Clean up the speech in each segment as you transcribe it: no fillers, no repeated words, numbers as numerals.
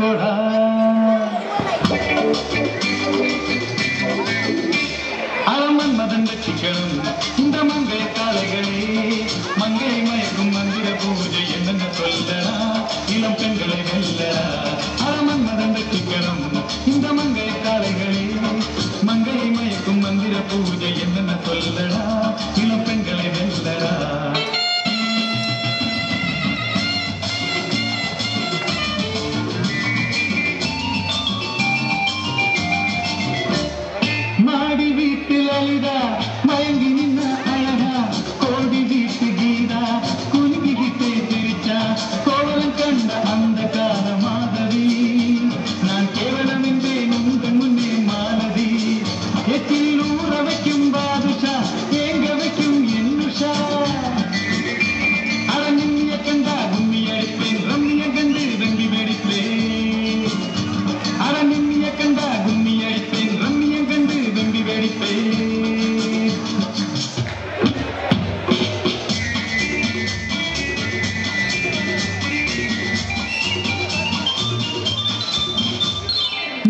கொடா அரமன் மதன் வெற்றிகளும் இந்த மங்கை காலைகளே மங்கை மயக்கும் மந்திர பூஜை என்னென்ன சொல்லடா இளம் பெண்களை வெல்லடா அரமன் மதன் வெற்றிகளும் இந்த மங்கை காலைகளே மங்கை மயக்கும் மந்திர பூஜை என்னென்ன சொல்லடா இளம் பெண்களை வெல்லடா மாடி வீட்டில் அழுதா மயங்கி நின்ன அழகா கோடி வீட்டு கீதா குலுங்கிக்கிட்டே சிரிச்சா கோவலம் கண்ட அந்த கால மாதவி நான் கேவலம் என்றேன் உங்கள் முன்னே மாலதி எச்சில் ஊற வைக்கும் பாதுஷா ஏங்க வைக்கும் என்னுஷா அரண்ய கண்டா கும்மி அடிப்பேன் ரம்மிய கண்டு வெங்கி வெடிப்பேன் அரண்ய கண்டா கும்மி அடிப்பேன் ரம்மிய கண்டு வெங்கி வெடிப்பேன்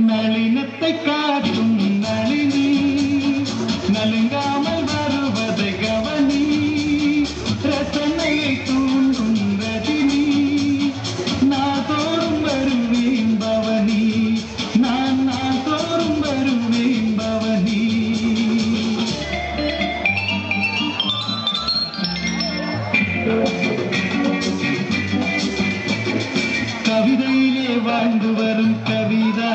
நளினத்தை காட்டும் நளினி நலுங்காமல் வருவதை கவனி ரசனையை தூண்டும் ரஜினி நான் தோறும் வருவேன் பவனி நான் தோறும் வருவேன் பவனி கவிதையிலே வாழ்ந்து வரும் கவிதா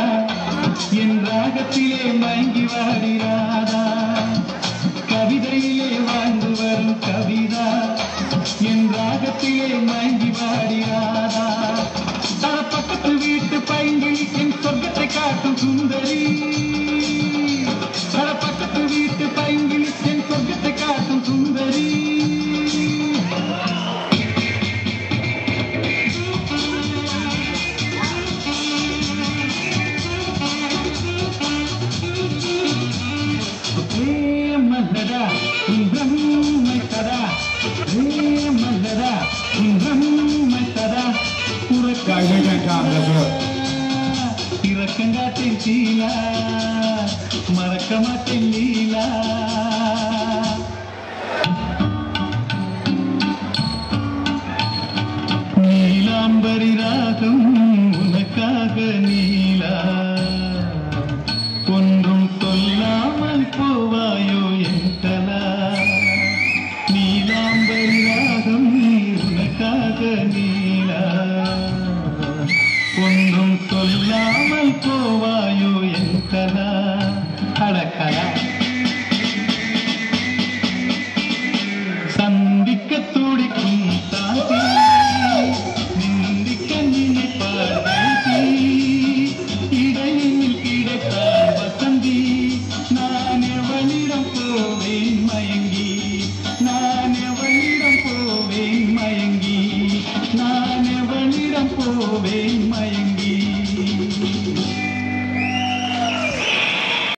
என் ராகத்திலே மயங்கி வாடிராதா கவிதையிலே வாழ்ந்து வரும் கவிதா என் ராகத்திலே மயங்கி வாடிராதா பக்கத்து வீட்டு பைங்கில் என் சொர்க்கத்தை காட்டும் சுந்தரி பக்கத்து வீட்டு பைங்கில் என் சொர்க்கத்தை காட்டும் சுந்தரி மல்லடா பிரம்மை தடா மல்லடா பிரம்மை தடா இறக்கங்காட்டின் சீலா மறக்க மாட்டேன் லீலா நீலாம்பரி ராகம் உனக்காக நீலா ஒன்றும் சொல்லாமல் போவாயோ என்றலா நீலாம்பரி ராகம் உனக்காக நீலா ஒன்றும் சொல்லாமல் போவாயோ